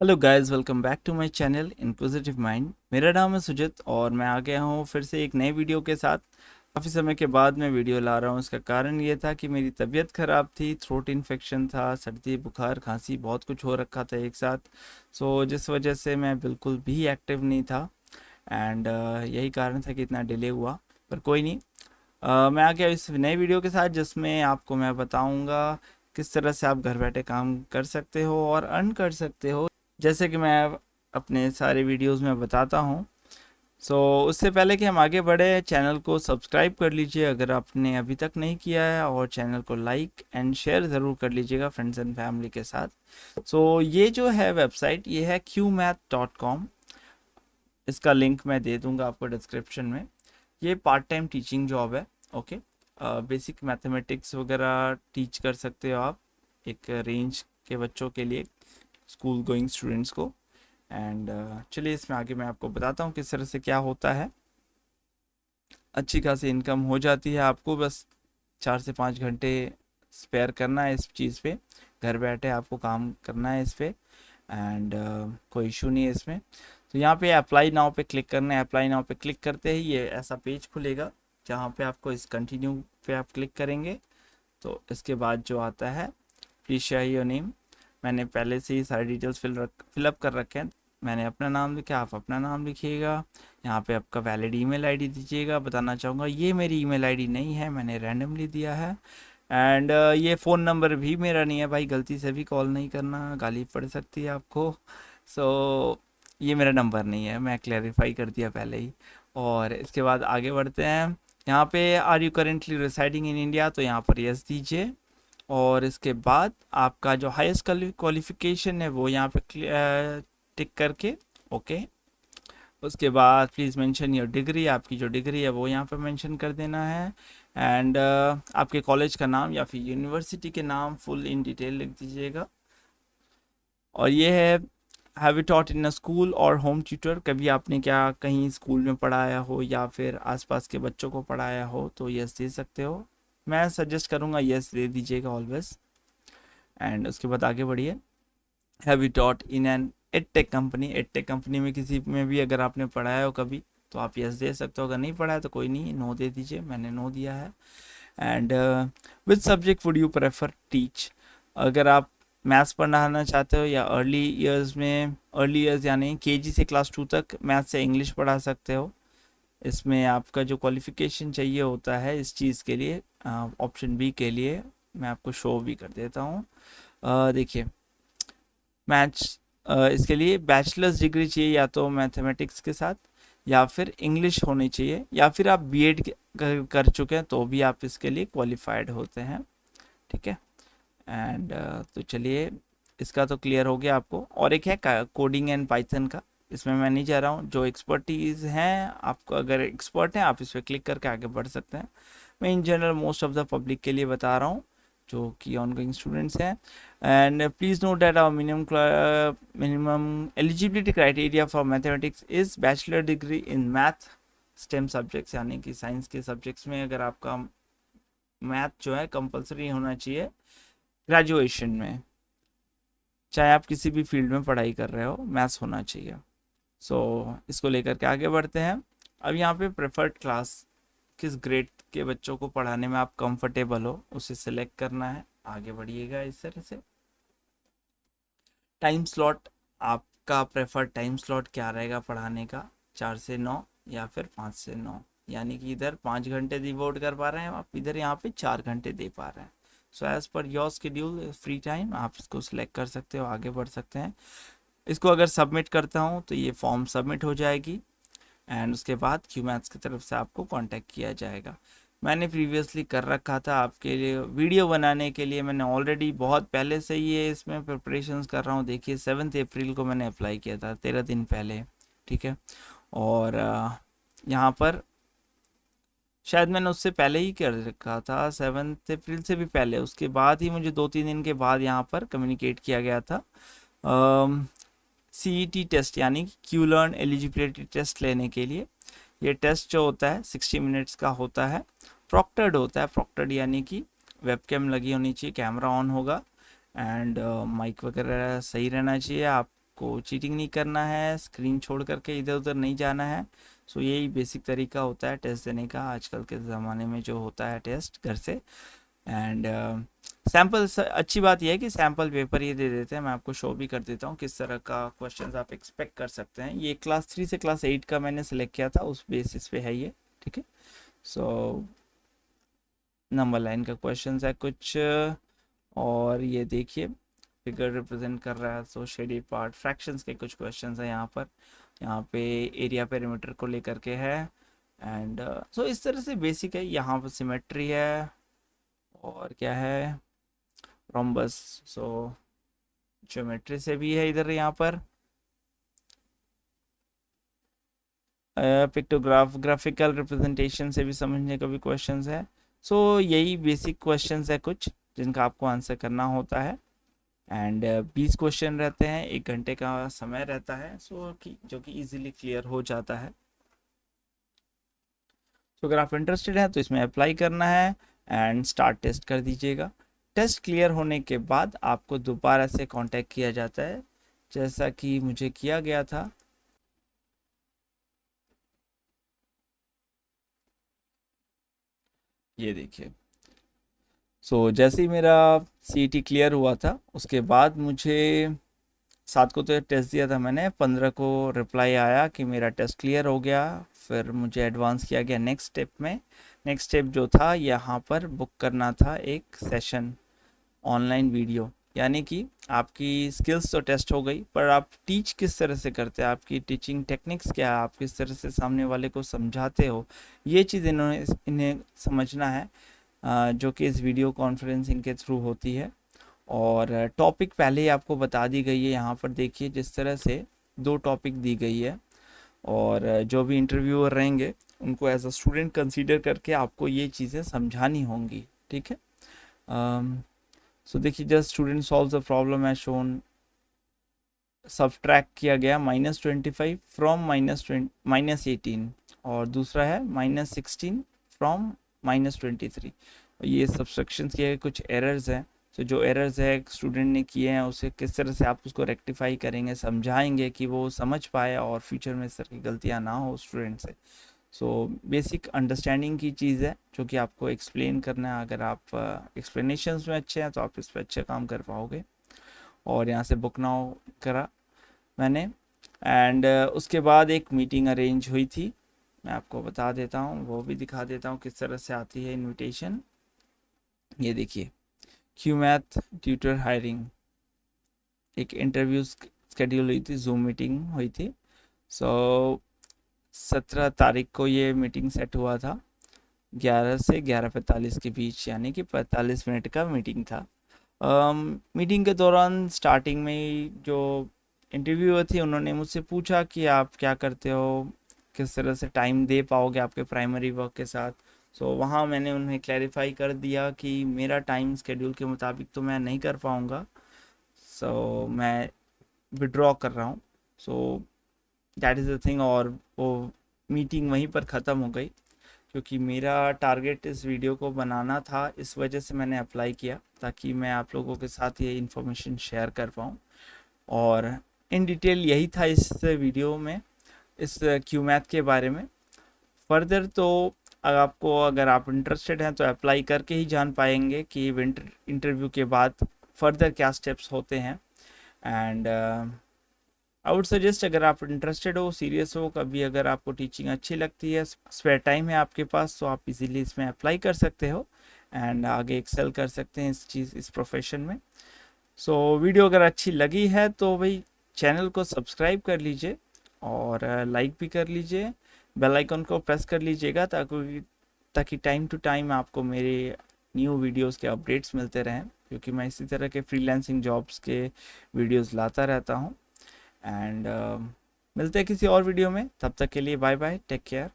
Hello guys, welcome back to my channel inquisitive mind. मेरा नाम है सुजित और मैं आ गया हूँ फिर से एक नए वीडियो के साथ। काफ़ी समय के बाद मैं वीडियो ला रहा हूँ। इसका कारण ये था कि मेरी तबीयत ख़राब थी, थ्रोट इन्फेक्शन था, सर्दी बुखार खांसी बहुत कुछ हो रखा था एक साथ। जिस वजह से मैं बिल्कुल भी एक्टिव नहीं था। एंड यही कारण था कि इतना डिले हुआ। पर कोई नहीं। मैं आ गया इस नए वीडियो के साथ जिसमें आपको मैं बताऊंगा किस तरह से आप घर बैठे काम कर सकते हो और अर्न कर सकते हो, जैसे कि मैं अपने सारे वीडियोस में बताता हूँ। सो उससे पहले कि हम आगे बढ़े, चैनल को सब्सक्राइब कर लीजिए अगर आपने अभी तक नहीं किया है, और चैनल को लाइक एंड शेयर ज़रूर कर लीजिएगा फ्रेंड्स एंड फैमिली के साथ। ये जो है वेबसाइट, ये है qmath.com। इसका लिंक मैं दे दूंगा आपको डिस्क्रिप्शन में। ये पार्ट टाइम टीचिंग जॉब है। ओके। बेसिक मैथमेटिक्स वगैरह टीच कर सकते हो आप एक रेंज के बच्चों के लिए, स्कूल गोइंग स्टूडेंट्स को। एंड चलिए इसमें आगे मैं आपको बताता हूँ किस तरह से क्या होता है। अच्छी खासी इनकम हो जाती है आपको, बस 4 से 5 घंटे स्पेयर करना है इस चीज़ पे। घर बैठे आपको काम करना है इस पे। एंड कोई इशू नहीं है इसमें। तो यहाँ पे अप्लाई नाउ पे क्लिक करना है। अप्लाई नाउ पे क्लिक करते ही ये ऐसा पेज खुलेगा जहाँ पे आपको इस कंटिन्यू पे आप क्लिक करेंगे। तो इसके बाद जो आता है, प्लीज शेयर योर नेम। मैंने पहले से ही सारे डिटेल्स फिलअप कर रखे हैं। मैंने अपना नाम लिखा, आप अपना नाम लिखिएगा। यहाँ पे आपका वैलिड ईमेल आईडी दीजिएगा। बताना चाहूँगा ये मेरी ईमेल आईडी नहीं है, मैंने रैंडमली दिया है। एंड ये फ़ोन नंबर भी मेरा नहीं है भाई, गलती से भी कॉल नहीं करना, गाली पड़ सकती है आपको। ये मेरा नंबर नहीं है, मैं क्लैरिफाई कर दिया पहले ही। और इसके बाद आगे बढ़ते हैं। यहाँ पे are you currently residing in India, तो यहाँ पर यस दीजिए। और इसके बाद आपका जो हाईएस्ट क्वालिफिकेशन है वो यहाँ पे टिक करके ओके। उसके बाद प्लीज़ मेंशन योर डिग्री, आपकी जो डिग्री है वो यहाँ पे मेंशन कर देना है। एंड आपके कॉलेज का नाम या फिर यूनिवर्सिटी के नाम फुल इन डिटेल लिख दीजिएगा। और ये है, have you taught in a school और होम ट्यूटर, कभी आपने क्या कहीं स्कूल में पढ़ाया हो या फिर आसपास के बच्चों को पढ़ाया हो, तो यस दे सकते हो। मैं सजेस्ट करूँगा यस दे दीजिएगा ऑलवेज। एंड उसके बाद आगे बढ़िए। Have you taught in an edtech company, edtech company में किसी में भी अगर आपने पढ़ाया हो कभी, तो आप यस दे सकते हो। अगर नहीं पढ़ा है तो कोई नहीं, नो दे दीजिए, मैंने नो दिया है। And which subject would you prefer teach, अगर आप मैथ्स पढ़ाना चाहते हो या अर्ली ईयर्स में, अर्ली ईयर्स यानी केजी से क्लास 2 तक मैथ से इंग्लिश पढ़ा सकते हो। इसमें आपका जो क्वालिफिकेशन चाहिए होता है इस चीज़ के लिए, ऑप्शन बी के लिए मैं आपको शो भी कर देता हूँ। देखिए, मैथ्स इसके लिए बैचलर्स डिग्री चाहिए या तो मैथमेटिक्स के साथ, या फिर इंग्लिश होनी चाहिए, या फिर आप बीएड कर चुके हैं तो भी आप इसके लिए क्वालिफाइड होते हैं। ठीक है। एंड तो चलिए, इसका तो क्लियर हो गया आपको। और एक है कोडिंग एंड पाइथन का, इसमें मैं नहीं जा रहा हूँ। जो एक्सपर्टीज़ हैं, आपको अगर एक्सपर्ट हैं आप इस पर क्लिक करके आगे बढ़ सकते हैं। मैं in general most of the public के लिए बता रहा हूँ जो कि ऑनगोइंग स्टूडेंट्स हैं। And please note that our minimum eligibility criteria for mathematics is bachelor degree in math STEM subjects, यानी कि साइंस के सब्जेक्ट्स में अगर आपका मैथ जो है कंपलसरी होना चाहिए ग्रेजुएशन में, चाहे आप किसी भी फील्ड में पढ़ाई कर रहे हो, मैथ्स होना चाहिए। इसको लेकर के आगे बढ़ते हैं। अब यहाँ पे प्रेफर्ड क्लास, किस ग्रेड के बच्चों को पढ़ाने में आप कंफर्टेबल हो उसे सिलेक्ट करना है। आगे बढ़िएगा इस तरह से। टाइम स्लॉट, आपका प्रेफर्ड टाइम स्लॉट क्या रहेगा पढ़ाने का, 4 से 9 या फिर 5 से 9, यानी कि इधर 5 घंटे डिवोट कर पा रहे हैं आप, इधर यहाँ पे 4 घंटे दे पा रहे हैं। As per your schedule free time आप इसको सिलेक्ट कर सकते हो, आगे बढ़ सकते हैं। इसको अगर सबमिट करता हूँ तो ये फॉर्म सबमिट हो जाएगी। एंड उसके बाद क्यू मैथ्स की तरफ से आपको कांटेक्ट किया जाएगा। मैंने प्रीवियसली कर रखा था आपके लिए वीडियो बनाने के लिए, मैंने ऑलरेडी बहुत पहले से ही ये इसमें प्रिपरेशंस कर रहा हूँ। देखिए 7 अप्रैल को मैंने अप्लाई किया था, 13 दिन पहले। ठीक है। और यहाँ पर शायद मैंने उससे पहले ही कर रखा था, 7 अप्रैल से भी पहले, उसके बाद ही मुझे 2-3 दिन के बाद यहाँ पर कम्युनिकेट किया गया था। सीईटी टेस्ट यानी क्यू लर्न एलिजिबिलिटी टेस्ट लेने के लिए। ये टेस्ट जो होता है 60 मिनट्स का होता है, प्रॉक्टर्ड होता है। प्रॉक्टर्ड यानी कि वेबकैम लगी होनी चाहिए, कैमरा ऑन होगा, एंड माइक वगैरह सही रहना चाहिए। आप आपको चीटिंग नहीं करना है, स्क्रीन छोड़ करके इधर उधर नहीं जाना है। सो यही बेसिक तरीका होता है टेस्ट देने का आजकल के ज़माने में जो होता है टेस्ट घर से। एंड सैम्पल अच्छी बात यह है कि सैम्पल पेपर ये दे देते हैं। मैं आपको शो भी कर देता हूँ किस तरह का क्वेश्चंस आप एक्सपेक्ट कर सकते हैं। ये क्लास 3 से क्लास 8 का मैंने सेलेक्ट किया था, उस बेसिस पे है ये, ठीक है। सो नंबर लाइन का क्वेश्चन है कुछ, और ये देखिए फिगर रिप्रेजेंट कर रहा है, सो शेडेड पार्ट फ्रैक्शंस के कुछ क्वेश्चंस हैं यहाँ पर। यहाँ पे एरिया पेरीमीटर को लेकर के है। एंड सो इस तरह से बेसिक है। यहाँ पर सिमेट्री है और क्या है, रोम्बस। सो ज्योमेट्री से भी है इधर यहाँ पर, पिक्टोग्राफ ग्राफिकल रिप्रेजेंटेशन से भी समझने का भी क्वेश्चंस है। सो यही बेसिक क्वेश्चंस है कुछ जिनका आपको आंसर करना होता है। एंड 20 क्वेश्चन रहते हैं, 1 घंटे का समय रहता है। सो जो कि इजीली क्लियर हो जाता है। तो अगर आप इंटरेस्टेड हैं तो इसमें अप्लाई करना है एंड स्टार्ट टेस्ट कर दीजिएगा। टेस्ट क्लियर होने के बाद आपको दोबारा से कांटेक्ट किया जाता है, जैसा कि मुझे किया गया था। ये देखिए, सो जैसे ही मेरा सीईटी क्लियर हुआ था उसके बाद मुझे 7 को तो टेस्ट दिया था मैंने, 15 को रिप्लाई आया कि मेरा टेस्ट क्लियर हो गया। फिर मुझे एडवांस किया गया नेक्स्ट स्टेप में। नेक्स्ट स्टेप जो था यहाँ पर बुक करना था एक सेशन ऑनलाइन वीडियो, यानी कि आपकी स्किल्स तो टेस्ट हो गई, पर आप टीच किस तरह से करते हैं, आपकी टीचिंग टेक्निक्स क्या है, आप किस तरह से सामने वाले को समझाते हो, ये चीज़ इन्हें समझना है, जो कि इस वीडियो कॉन्फ्रेंसिंग के थ्रू होती है। और टॉपिक पहले ही आपको बता दी गई है। यहाँ पर देखिए जिस तरह से 2 टॉपिक दी गई है, और जो भी इंटरव्यूअर रहेंगे उनको एज अ स्टूडेंट कंसीडर करके आपको ये चीज़ें समझानी होंगी, ठीक है। सो देखिए, just student solve the problem as shown, subtract किया गया -25 फ्रॉम -18, और दूसरा है -16 फ्रॉम -23। ये सब्सट्रैक्शंस के कुछ एरर्स हैं। तो जो एरर्स है स्टूडेंट ने किए हैं उसे किस तरह से आप उसको रेक्टिफाई करेंगे, समझाएंगे कि वो समझ पाए और फ्यूचर में इस तरह की गलतियाँ ना हो स्टूडेंट से। सो बेसिक अंडरस्टैंडिंग की चीज़ है जो कि आपको एक्सप्लेन करना है। अगर आप एक्सप्लेनेशंस में अच्छे हैं तो आप इस पर अच्छे काम कर पाओगे। और यहाँ से बुक नाउ करा मैंने। एंड उसके बाद एक मीटिंग अरेंज हुई थी, मैं आपको बता देता हूँ, वो भी दिखा देता हूँ किस तरह से आती है इनविटेशन। ये देखिए, क्यूमैथ ट्यूटर हायरिंग, एक इंटरव्यू स्केड्यूल हुई थी, जूम मीटिंग हुई थी। सो 17 तारीख को ये मीटिंग सेट हुआ था, 11 से 11:45 के बीच, यानी कि 45 मिनट का मीटिंग था। मीटिंग के दौरान स्टार्टिंग में ही जो इंटरव्यूअर थी उन्होंने मुझसे पूछा कि आप क्या करते हो, किस तरह से टाइम दे पाओगे आपके प्राइमरी वर्क के साथ। सो वहाँ मैंने उन्हें क्लैरिफाई कर दिया कि मेरा टाइम स्केड्यूल के मुताबिक तो मैं नहीं कर पाऊँगा, सो मैं विड्रॉ कर रहा हूँ। So that is the thing. और वो मीटिंग वहीं पर ख़त्म हो गई, क्योंकि मेरा टारगेट इस वीडियो को बनाना था, इस वजह से मैंने अप्लाई किया ताकि मैं आप लोगों के साथ ये इन्फॉर्मेशन शेयर कर पाऊँ। और इन डिटेल यही था इस वीडियो में, इस क्यूमैथ के बारे में। फर्दर तो अगर आप इंटरेस्टेड हैं तो अप्लाई करके ही जान पाएंगे कि इंटरव्यू के बाद फर्दर क्या स्टेप्स होते हैं। एंड आई वुड सजेस्ट, अगर आप इंटरेस्टेड हो, सीरियस हो, कभी अगर आपको टीचिंग अच्छी लगती है, स्पेयर टाइम है आपके पास, तो आप इजीली इसमें अप्लाई कर सकते हो एंड आगे एक्सेल कर सकते हैं इस प्रोफेशन में। सो वीडियो अगर अच्छी लगी है तो भाई चैनल को सब्सक्राइब कर लीजिए और लाइक भी कर लीजिए, बेल आइकन को प्रेस कर लीजिएगा ताकि टाइम टू टाइम आपको मेरे न्यू वीडियोस के अपडेट्स मिलते रहें, क्योंकि मैं इसी तरह के फ्रीलांसिंग जॉब्स के वीडियोस लाता रहता हूँ। एंड मिलते हैं किसी और वीडियो में, तब तक के लिए बाय बाय, टेक केयर।